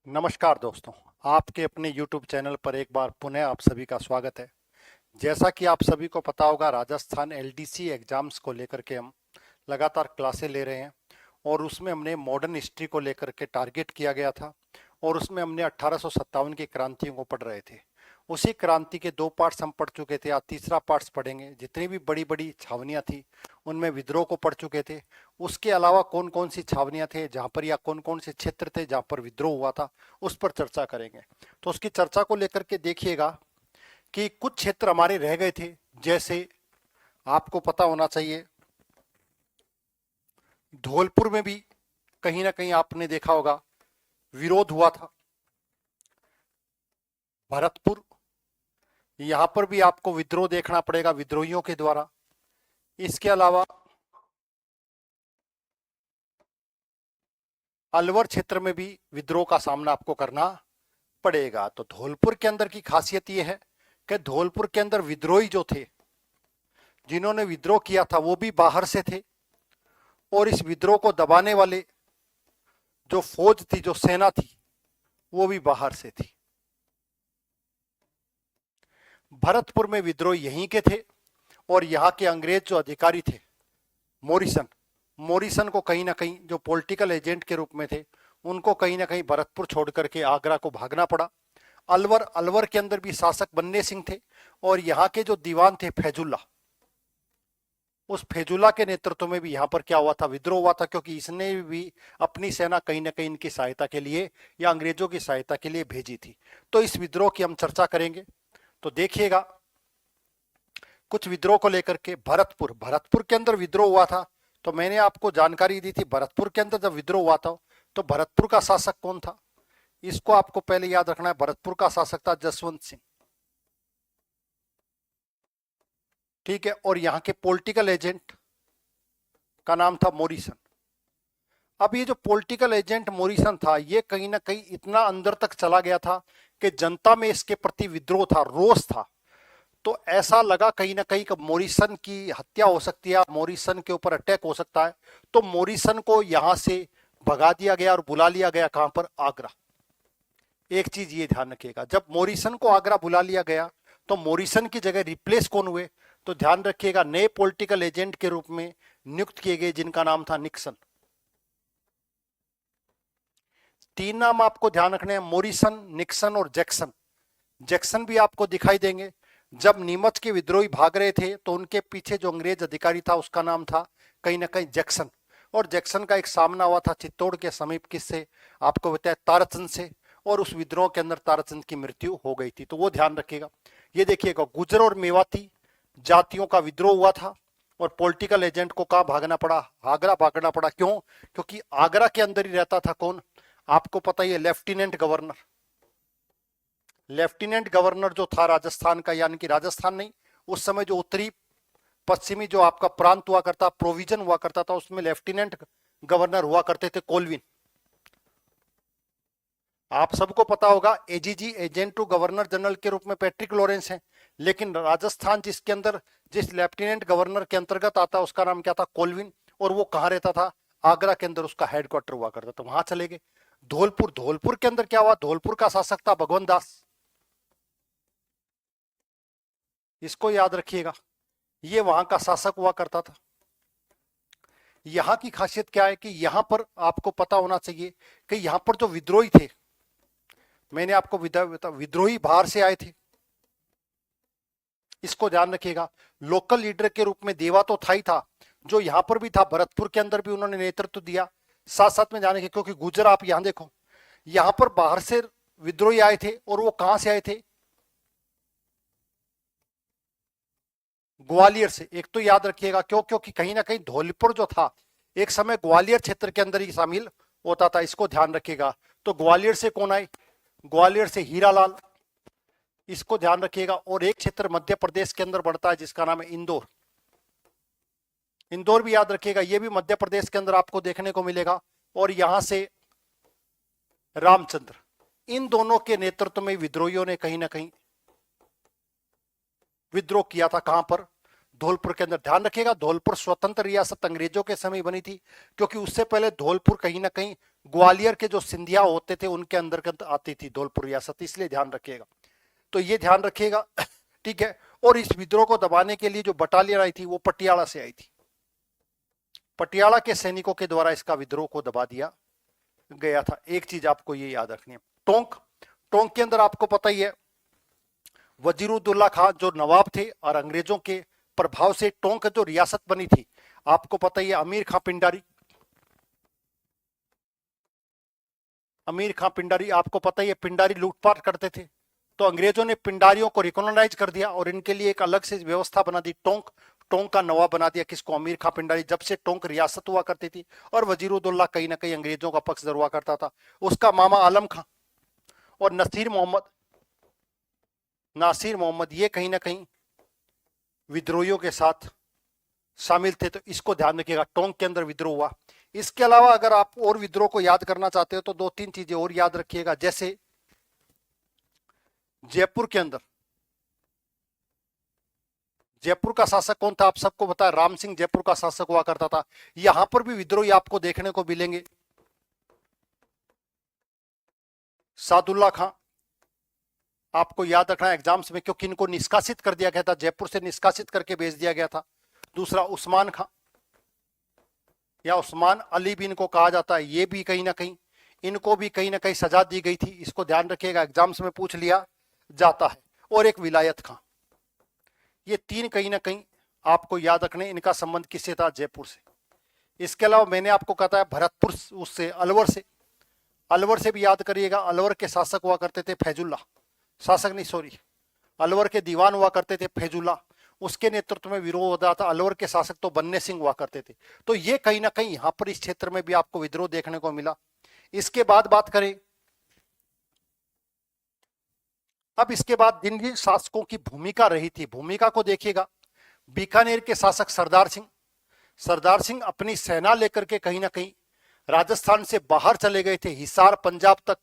नमस्कार दोस्तों। आपके अपने YouTube चैनल पर एक बार पुनः आप सभी का स्वागत है। जैसा कि आप सभी को पता होगा, राजस्थान LDC एग्जाम्स को लेकर के हम लगातार क्लासें ले रहे हैं और उसमें हमने मॉडर्न हिस्ट्री को लेकर के टारगेट किया गया था और उसमें हमने 1857 की क्रांतियों को पढ़ रहे थे। उसी क्रांति के 2 पार्ट्स हम पढ़ चुके थे, आज तीसरा पार्ट्स पढ़ेंगे। जितनी भी बड़ी बड़ी छावनियां थी उनमें विद्रोह को पढ़ चुके थे। उसके अलावा कौन कौन सी छावनियां थे जहां पर, या कौन कौन से क्षेत्र थे जहां पर विद्रोह हुआ था, उस पर चर्चा करेंगे। तो उसकी चर्चा को लेकर के देखिएगा कि कुछ क्षेत्र हमारे रह गए थे। जैसे आपको पता होना चाहिए, धौलपुर में भी कहीं ना कहीं आपने देखा होगा विरोध हुआ था। भरतपुर, यहां पर भी आपको विद्रोह देखना पड़ेगा विद्रोहियों के द्वारा। इसके अलावा अलवर क्षेत्र में भी विद्रोह का सामना आपको करना पड़ेगा। तो धौलपुर के अंदर की खासियत यह है कि धौलपुर के अंदर विद्रोही जो थे, जिन्होंने विद्रोह किया था, वो भी बाहर से थे और इस विद्रोह को दबाने वाले जो फौज थी, जो सेना थी, वो भी बाहर से थी। भरतपुर में विद्रोह यहीं के थे और यहाँ के अंग्रेज जो अधिकारी थे, मोरिसन को कहीं ना कहीं जो पॉलिटिकल एजेंट के रूप में थे, उनको कहीं ना कहीं भरतपुर छोड़ करके आगरा को भागना पड़ा। अलवर के अंदर भी शासक बन्ने सिंह थे और यहाँ के जो दीवान थे फैजुल्ला, उस फैजुल्ला के नेतृत्व में भी यहाँ पर क्या हुआ था, विद्रोह हुआ था, क्योंकि इसने भी अपनी सेना कहीं ना कहीं इनकी सहायता के लिए या अंग्रेजों की सहायता के लिए भेजी थी। तो इस विद्रोह की हम चर्चा करेंगे। तो देखिएगा, कुछ विद्रोह को लेकर के भरतपुर के अंदर विद्रोह हुआ था। तो मैंने आपको जानकारी दी थी, भरतपुर के अंदर जब विद्रोह हुआ था तो भरतपुर का शासक कौन था, इसको आपको पहले याद रखना है। भरतपुर का शासक था जसवंत सिंह, ठीक है। और यहाँ के पॉलिटिकल एजेंट का नाम था मोरिसन। अब ये जो पॉलिटिकल एजेंट मोरिसन था, ये कहीं ना कहीं इतना अंदर तक चला गया था कि जनता में इसके प्रति विद्रोह था, रोष था। तो ऐसा लगा कहीं ना कहीं कि मोरिसन की हत्या हो सकती है, मोरिसन के ऊपर अटैक हो सकता है। तो मोरिसन को यहां से भगा दिया गया और बुला लिया गया, कहां पर, आगरा। एक चीज ये ध्यान रखिएगा, जब मोरिसन को आगरा बुला लिया गया तो मोरिसन की जगह रिप्लेस कौन हुए, तो ध्यान रखिएगा, नए पॉलिटिकल एजेंट के रूप में नियुक्त किए गए, जिनका नाम था निक्सन। 3 नाम आपको ध्यान रखने हैं, मोरिसन, निक्सन और जैक्सन। जैक्सन भी आपको दिखाई देंगे। जब नीमच के विद्रोही भाग रहे थे तो उनके पीछे जो अंग्रेज अधिकारी था, उसका नाम था कहीं ना कहीं जैक्सन। और जैक्सन का एक सामना हुआ था चित्तौड़ के समीप, किससे, आपको बताया, ताराचंद से। और उस विद्रोह के अंदर ताराचंद की मृत्यु हो गई थी। तो वो ध्यान रखिएगा। ये देखिएगा, गुर्जर और मेवाती जातियों का विद्रोह हुआ था और पॉलिटिकल एजेंट को कहां भागना पड़ा, आगरा भागना पड़ा। क्यों? क्योंकि आगरा के अंदर ही रहता था कौन, आपको पता ही है, लेफ्टिनेंट गवर्नर। लेफ्टिनेंट गवर्नर जो था राजस्थान का, यानी कि राजस्थान नहीं, उस समय जो उत्तरी पश्चिमी जो आपका प्रांत हुआ करता, प्रोविजन हुआ करता था, उसमें लेफ्टिनेंट गवर्नर हुआ करते थे कोलविन। आप सबको पता होगा, AGG, agent to governor general के रूप में पैट्रिक लॉरेंस है। लेकिन राजस्थान जिसके अंदर, जिस लेफ्टिनेंट गवर्नर के अंतर्गत आता, उसका नाम क्या था, कोलविन। और वो कहां रहता था, आगरा के अंदर उसका हेडक्वार्टर हुआ करता था, वहां चले गए। धौलपुर के अंदर क्या हुआ, धौलपुर का शासक था भगवंत दास, इसको याद रखिएगा, ये वहां का शासक हुआ करता था। यहां की खासियत क्या है कि यहां पर आपको पता होना चाहिए कि यहां पर जो विद्रोही थे, मैंने आपको विद्रोही बाहर से आए थे, इसको ध्यान रखिएगा। लोकल लीडर के रूप में देवा तो था ही था, जो यहां पर भी था, भरतपुर के अंदर भी उन्होंने नेतृत्व दिया। साथ साथ में जाने के, क्योंकि गुर्जर, आप यहां देखो, यहां पर बाहर से विद्रोही आए थे और वो कहां से आए थे, ग्वालियर से। एक तो याद रखिएगा, क्यों, क्योंकि कहीं ना कहीं धौलपुर जो था एक समय ग्वालियर क्षेत्र के अंदर ही शामिल होता था, इसको ध्यान रखिएगा। तो ग्वालियर से कौन आए, ग्वालियर से हीरालाल, इसको ध्यान रखिएगा। और एक क्षेत्र मध्य प्रदेश के अंदर बढ़ता है जिसका नाम है इंदौर, इंदौर भी याद रखिएगा, ये भी मध्य प्रदेश के अंदर आपको देखने को मिलेगा। और यहां से रामचंद्र, इन दोनों के नेतृत्व में विद्रोहियों ने कहीं ना कहीं विद्रोह किया था। कहां पर, धौलपुर के अंदर। ध्यान रखिएगा, धौलपुर स्वतंत्र रियासत अंग्रेजों के समय बनी थी, क्योंकि उससे पहले धौलपुर कहीं ना कहीं ग्वालियर के जो सिंधिया होते थे उनके अंतर्गत आती थी धौलपुर रियासत, इसलिए ध्यान रखिएगा। तो ये ध्यान रखिएगा, ठीक है। और इस विद्रोह को दबाने के लिए जो बटालियन आई थी वो पटियाला से आई थी। पटियाला के सैनिकों के द्वारा इसका विद्रोह को दबा दिया गया था। एक चीज आपको ये याद रखनी है, टोंक, टोंक के अंदर आपको पता ही है वजीरुद्दौला खान जो नवाब थे और अंग्रेजों के प्रभाव से टोंक जो रियासत बनी थी, आपको पता ही है अमीर खां पिंडारी, अमीर खां पिंडारी आपको पता ही है पिंडारी लूटपाट करते थे। तो अंग्रेजों ने पिंडारियों को रिकॉग्नाइज कर दिया और इनके लिए एक अलग से व्यवस्था बना दी, टोंक, टोंक का नवाब बना दिया किसको, अमीर खां पिंडारी। जब से टोंक रियासत हुआ करती थी और वजीरुद्दौला कहीं ना कहीं अंग्रेजों का पक्षधर हुआ करता था, उसका मामा आलम खां और नासिर मोहम्मद ये कहीं ना कहीं विद्रोहियों के साथ शामिल थे। तो इसको ध्यान रखिएगा, टोंक के अंदर विद्रोह हुआ। इसके अलावा अगर आप और विद्रोह को याद करना चाहते हो तो दो तीन चीजें और याद रखिएगा, जैसे जयपुर के अंदर, जयपुर का शासक कौन था आप सबको पता है, राम सिंह जयपुर का शासक हुआ करता था। यहां पर भी विद्रोही आपको देखने को मिलेंगे, सादुल्ला खां, आपको याद रखना एग्जाम्स में, क्योंकि इनको निष्कासित कर दिया गया था, जयपुर से निष्कासित करके भेज दिया गया था। दूसरा उस्मान खां या उस्मान अली भी इनको कहा जाता है, ये भी कहीं ना कहीं, इनको भी कहीं ना कहीं सजा दी गई थी, इसको ध्यान रखिएगा, एग्जाम्स में पूछ लिया जाता है। और एक विलायत खां, ये तीन कहीं ना कहीं आपको याद रखने, इनका संबंध किससे था, जयपुर से। इसके अलावा मैंने आपको कहा है भरतपुर, उससे अलवर से भी याद करिएगा। अलवर के शासक हुआ करते थे फैजुल्ला, शासक नहीं सॉरी, अलवर के दीवान हुआ करते थे फैजुल्ला, उसके नेतृत्व में विरोध होता था। अलवर के शासक तो बन्ने सिंह हुआ करते थे। तो ये कहीं ना कहीं यहां पर इस क्षेत्र में भी आपको विद्रोह देखने को मिला। इसके बाद बात करें, अब इसके बाद जिन शासकों की भूमिका रही थी, भूमिका को देखिएगा। बीकानेर के शासक सरदार सिंह अपनी सेना लेकर के कहीं ना कहीं राजस्थान से बाहर चले गए थे, हिसार पंजाब तक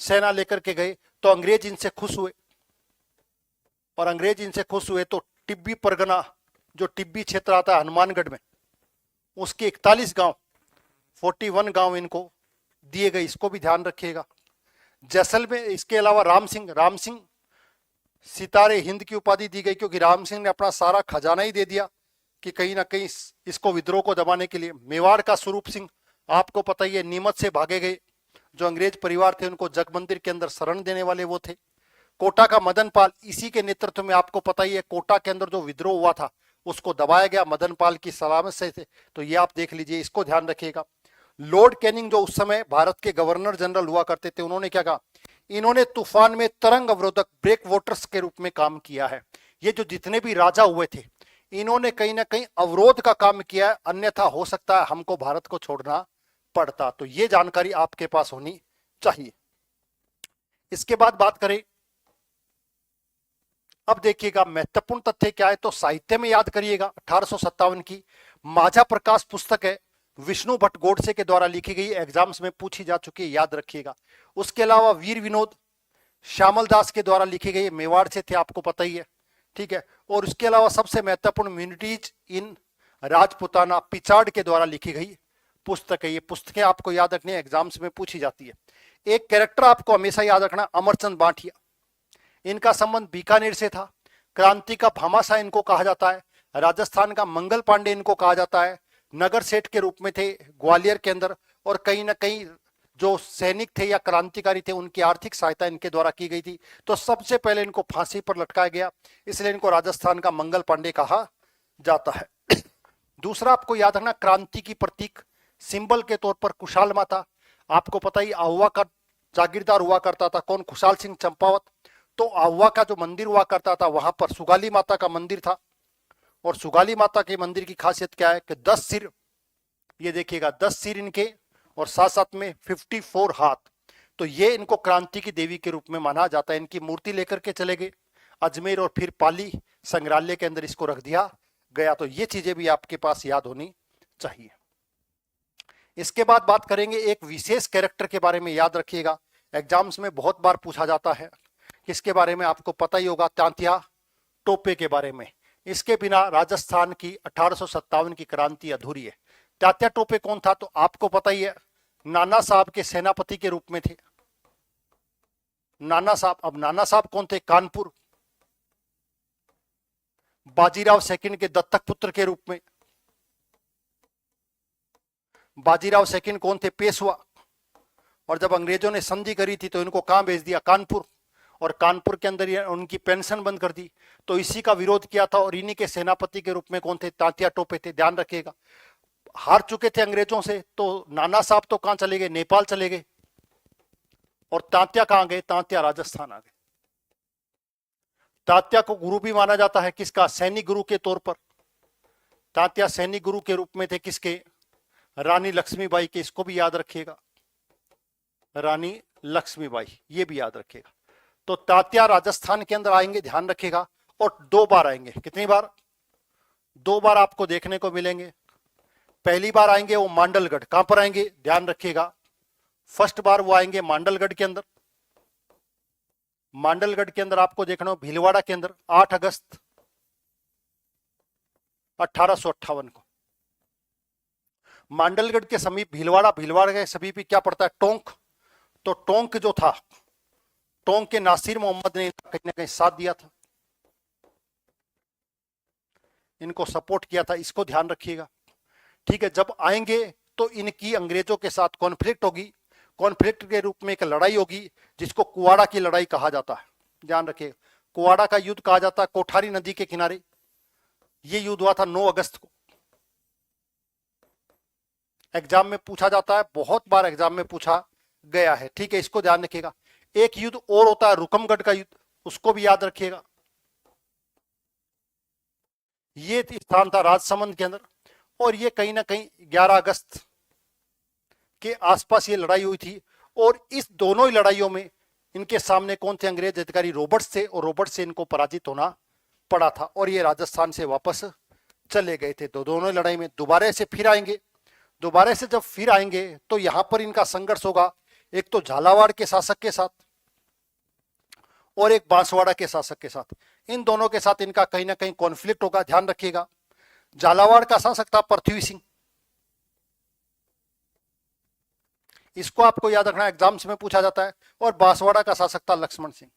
सेना लेकर के गए। तो अंग्रेज इनसे खुश हुए, और अंग्रेज इनसे खुश हुए तो टिब्बी परगना, जो टिब्बी क्षेत्र आता है हनुमानगढ़ में, उसके 41 गांव, 41 गांव इनको दिए गए, इसको भी ध्यान रखिएगा। जैसलमेर, इसके अलावा राम सिंह सितारे हिंद की उपाधि दी गई, क्योंकि राम सिंह ने अपना सारा खजाना ही दे दिया कि कहीं ना कहीं इसको विद्रोह को दबाने के लिए। मेवाड़ का स्वरूप सिंह, आपको पता ही है नीमच से भागे गए जो अंग्रेज परिवार थे, उनको जगमंदिर के अंदर शरण देने वाले वो थे। कोटा का मदन पाल, इसी के नेतृत्व में आपको पता ही है कोटा के अंदर जो विद्रोह हुआ था उसको दबाया गया मदन पाल की सलामत से थे। तो ये आप देख लीजिए, इसको ध्यान रखिएगा। लॉर्ड कैनिंग जो उस समय भारत के गवर्नर जनरल हुआ करते थे, उन्होंने क्या कहा, इन्होंने तूफान में तरंग अवरोधक ब्रेक वाटर्स के रूप में काम किया है। ये जो जितने भी राजा हुए थे, इन्होंने कहीं ना कहीं अवरोध का काम किया है, अन्यथा हो सकता है हमको भारत को छोड़ना पड़ता। तो ये जानकारी आपके पास होनी चाहिए। इसके बाद बात करें, अब देखिएगा महत्वपूर्ण तथ्य क्या है, तो साहित्य में याद करिएगा 1857 की माझा प्रकाश पुस्तक है, विष्णु भट्ट गोडसे के द्वारा लिखी गई, एग्जाम्स में पूछी जा चुकी है, याद रखिएगा। उसके अलावा वीर विनोद श्यामल दास के द्वारा लिखी गई, मेवाड़ से थे, आपको पता ही है, ठीक है। और उसके अलावा सबसे महत्वपूर्ण म्यूनिटीज इन राजपुताना पिचाड़ के द्वारा लिखी गई पुस्तक है। ये पुस्तकें आपको याद रखनी है, एग्जाम्स में पूछी जाती है। एक कैरेक्टर आपको हमेशा याद रखना, अमरचंद बांठिया, इनका संबंध बीकानेर से था। क्रांति का भामाशाह इनको कहा जाता है, राजस्थान का मंगल पांडे इनको कहा जाता है, नगर सेठ के रूप में थे ग्वालियर के अंदर, और कहीं ना कहीं जो सैनिक थे या क्रांतिकारी थे उनकी आर्थिक सहायता इनके द्वारा की गई थी। तो सबसे पहले इनको फांसी पर लटकाया गया, इसलिए इनको राजस्थान का मंगल पांडे कहा जाता है। दूसरा आपको याद रखना, क्रांति की प्रतीक सिंबल के तौर पर कुशाल माता, आपको पता ही आहुआ का जागीरदार हुआ करता था कौन, खुशाल सिंह चंपावत। तो आहुआ का जो मंदिर हुआ करता था वहां पर सुगाली माता का मंदिर था, और सुगाली माता के मंदिर की खासियत क्या है कि 10 सिर, ये देखिएगा 10 सिर इनके, और साथ साथ में 54 हाथ। तो ये इनको क्रांति की देवी के रूप में माना जाता है। इनकी मूर्ति लेकर के चले गए अजमेर, और फिर पाली संग्रहालय के अंदर इसको रख दिया गया। तो ये चीजें भी आपके पास याद होनी चाहिए। इसके बाद बात करेंगे एक विशेष कैरेक्टर के बारे में, याद रखिएगा, एग्जाम्स में बहुत बार पूछा जाता है, किसके बारे में आपको पता ही होगा, तांत्या टोपे के बारे में। इसके बिना राजस्थान की 1857 की क्रांति अधूरी है। तात्या टोपे कौन था, तो आपको पता ही है नाना साहब के सेनापति के रूप में थे। नाना साहब, अब नाना साहब कौन थे? कानपुर। बाजीराव सेकंड के दत्तक पुत्र के रूप में। बाजीराव सेकंड कौन थे? पेशवा। और जब अंग्रेजों ने संधि करी थी तो इनको कहां भेज दिया? कानपुर। और कानपुर के अंदर उनकी पेंशन बंद कर दी। तो इसी का विरोध किया था। और इन्हीं के सेनापति के रूप में कौन थे? तात्या टोपे थे। ध्यान रखिएगा, हार चुके थे अंग्रेजों से, तो नाना साहब तो कहां चले गए? नेपाल चले गए। और तात्या कहां गए? तात्या राजस्थान आ गए। तात्या को गुरु भी माना जाता है, किसका? सैनिक गुरु के तौर पर। तात्या सैनिक गुरु के रूप में थे, किसके? रानी लक्ष्मीबाई के। इसको भी याद रखिएगा, रानी लक्ष्मीबाई, ये भी याद रखिएगा। तो तात्या राजस्थान के अंदर आएंगे, ध्यान रखिएगा। और 2 बार आएंगे। कितनी बार? 2 बार आपको देखने को मिलेंगे। पहली बार आएंगे वो मांडलगढ़। कहां पर आएंगे? ध्यान रखिएगा, फर्स्ट बार वो आएंगे मांडलगढ़ के अंदर। मांडलगढ़ के अंदर आपको देखना, भीलवाड़ा के अंदर 8 अगस्त 1858 को। मांडलगढ़ के समीप भीलवाड़ा, भीलवाड़ा के समीप क्या पड़ता है? टोंक। तो टोंक जो था, टोंक के नासिर मोहम्मद ने कहीं ना कहीं साथ दिया था, इनको सपोर्ट किया था। इसको ध्यान रखिएगा, ठीक है। जब आएंगे तो इनकी अंग्रेजों के साथ कॉन्फ्लिक्ट होगी। कॉन्फ्लिक्ट के रूप में एक लड़ाई होगी जिसको कुवाड़ा की लड़ाई कहा जाता है। ध्यान रखिएगा, कुवाड़ा का युद्ध कहा जाता है, कोठारी नदी के किनारे। यह युद्ध हुआ था 9 अगस्त को। एग्जाम में पूछा जाता है, बहुत बार एग्जाम में पूछा गया है, ठीक है। इसको ध्यान रखिएगा। एक युद्ध और होता है रुकमगढ़ का युद्ध, उसको भी याद रखिएगा। ये स्थान था राजसमंद के अंदर। और ये कहीं ना कहीं 11 अगस्त के आसपास ये लड़ाई हुई थी। और इस दोनों ही लड़ाइयों में इनके सामने कौन थे? अंग्रेज अधिकारी रॉबर्ट्स थे। और रॉबर्ट्स से इनको पराजित होना पड़ा था और ये राजस्थान से वापस चले गए थे। तो दोनों लड़ाई में दोबारा से फिर आएंगे। दोबारा से जब फिर आएंगे तो यहां पर इनका संघर्ष होगा, एक तो झालावाड़ के शासक के साथ और एक बांसवाड़ा के शासक के साथ। इन दोनों के साथ इनका कहीं ना कहीं कॉन्फ्लिक्ट होगा। ध्यान रखिएगा, झालावाड़ का शासक था पृथ्वी सिंह। इसको आपको याद रखना, एग्जाम्स में पूछा जाता है। और बांसवाड़ा का शासक था लक्ष्मण सिंह।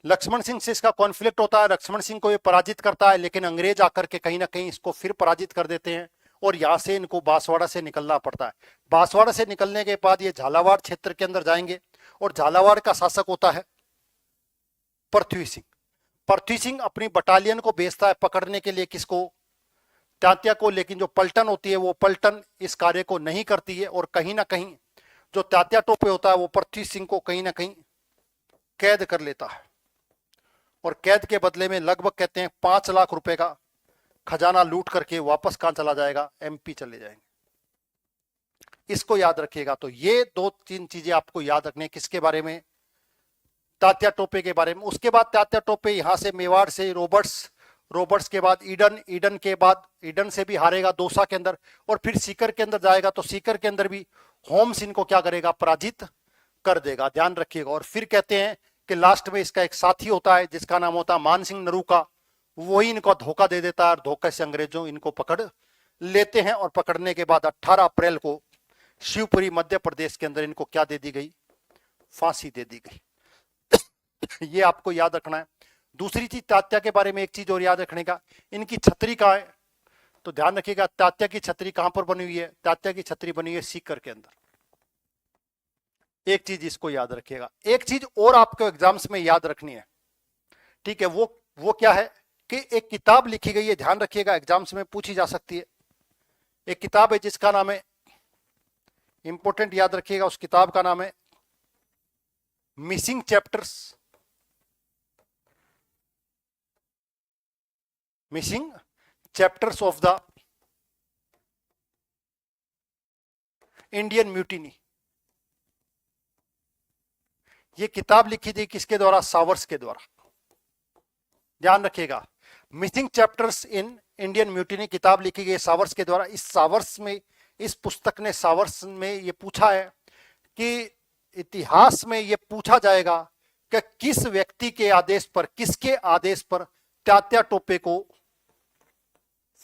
लक्ष्मण सिंह से इसका कॉन्फ्लिक्ट होता है। लक्ष्मण सिंह को ये पराजित करता है, लेकिन अंग्रेज आकर के कहीं ना कहीं इसको फिर पराजित कर देते हैं और यहां से इनको बांसवाड़ा से निकलना पड़ता है। बांसवाड़ा से निकलने के बाद ये झालावाड़ क्षेत्र के अंदर जाएंगे और झालावाड़ का शासक होता है पृथ्वी सिंह। पृथ्वी सिंह अपनी बटालियन को भेजता है पकड़ने के लिए, किसको? तात्या को। लेकिन जो पलटन होती है वो पलटन इस कार्य को नहीं करती है और कहीं ना कहीं जो तात्या टोपे होता है वो पृथ्वी सिंह को कहीं ना कहीं कैद कर लेता है। और कैद के बदले में लगभग कहते हैं 5 लाख रुपए का खजाना लूट करके वापस कहां चला जाएगा? एमपी चले जाएंगे। इसको याद रखिएगा। तो ये 2-3 चीजें आपको याद रखने, किसके बारे में? तात्या टोपे के बारे में। उसके बाद तात्या टोपे यहां से मेवाड़ से रॉबर्ट्स के बाद ईडन के बाद ईडन से भी हारेगा दौसा के अंदर, और फिर सीकर के अंदर जाएगा। तो सीकर के अंदर भी होम्स इनको क्या करेगा? पराजित कर देगा। ध्यान रखिएगा। और फिर कहते हैं कि लास्ट में इसका एक साथी होता है जिसका नाम होता है मान सिंह नरूका। वही इनको धोखा दे देता है और धोखे से अंग्रेजों इनको पकड़ लेते हैं। और पकड़ने के बाद 18 अप्रैल को शिवपुरी मध्य प्रदेश के अंदर इनको क्या दे दी गई? फांसी दे दी गई। ये आपको याद रखना है। दूसरी चीज तात्या के बारे में एक चीज और याद रखने का, इनकी छतरी कहाँ है? तो ध्यान रखिएगा, तात्या की छतरी कहां पर बनी हुई है? तात्या की छतरी बनी हुई है सीकर के अंदर। एक चीज इसको याद रखिएगा। एक चीज और आपको एग्जाम्स में याद रखनी है, ठीक है। वो क्या है कि एक किताब लिखी गई है, ध्यान रखिएगा, एग्जाम्स में पूछी जा सकती है। एक किताब है जिसका नाम है, इंपॉर्टेंट याद रखिएगा, उस किताब का नाम है missing chapters of the Indian mutiny. ये किताब लिखी थी किसके द्वारा? सावर्स के द्वारा। ध्यान रखिएगा, missing chapters in Indian mutiny किताब लिखी गई सावर्स के द्वारा। इस पुस्तक ने सावर्स में ये पूछा है कि इतिहास में ये पूछा जाएगा कि किस व्यक्ति के आदेश पर, किसके आदेश पर तात्या टोपे को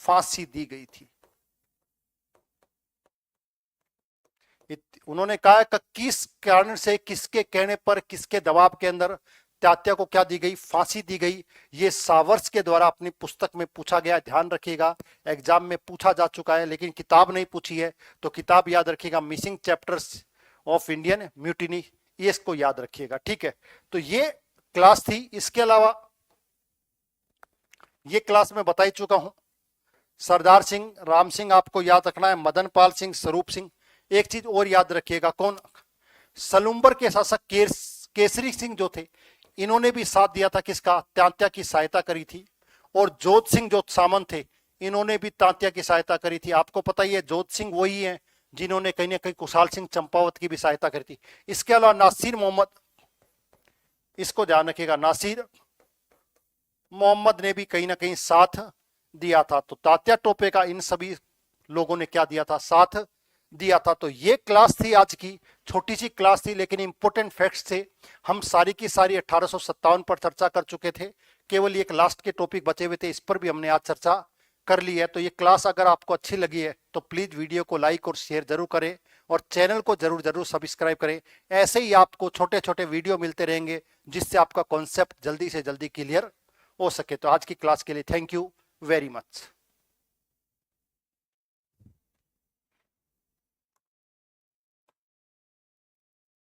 फांसी दी गई थी। उन्होंने कहा कि किस कारण से, किसके कहने पर, किसके दबाव के अंदर तात्या को क्या दी गई, फांसी दी गई। ये सावर्स के द्वारा अपनी पुस्तक में पूछा गया, ध्यान रखिएगा। एग्जाम में पूछा जा चुका है लेकिन किताब नहीं पूछी है, तो किताब याद रखिएगा, missing chapters of Indian mutiny, ये इसको याद रखिएगा, ठीक है। तो ये क्लास थी। इसके अलावा ये क्लास में बता ही चुका हूं, सरदार सिंह, राम सिंह आपको याद रखना है, मदन पाल सिंह, स्वरूप सिंह। एक चीज और याद रखिएगा, कौन, सलूम्बर के शासक केसरी सिंह जो थे, इन्होंने भी साथ दिया था, किसका, तांत्या की सहायता करी थी। और जोध सिंह जो सामंत थे, इन्होंने भी तांत्या की सहायता करी थी। आपको पता ही है, जोध सिंह वही है जिन्होंने कहीं ना कहीं कुशाल सिंह चंपावत की भी सहायता करी थी। इसके अलावा नासिर मोहम्मद, इसको ध्यान रखिएगा, नासिर मोहम्मद ने भी कहीं ना कहीं साथ दिया था। तो तात्या टोपे का इन सभी लोगों ने क्या दिया था, साथ दिया था। तो ये क्लास थी आज की, छोटी सी क्लास थी लेकिन इंपॉर्टेंट फैक्ट्स थे। हम सारी की सारी 1857 पर चर्चा कर चुके थे, केवल एक लास्ट के टॉपिक बचे हुए थे, इस पर भी हमने आज चर्चा कर ली है। तो ये क्लास अगर आपको अच्छी लगी है तो प्लीज वीडियो को लाइक और शेयर जरूर करें और चैनल को जरूर जरूर सब्सक्राइब करें। ऐसे ही आपको छोटे छोटे वीडियो मिलते रहेंगे जिससे आपका कॉन्सेप्ट जल्दी से जल्दी क्लियर हो सके। तो आज की क्लास के लिए थैंक यू वेरी मच।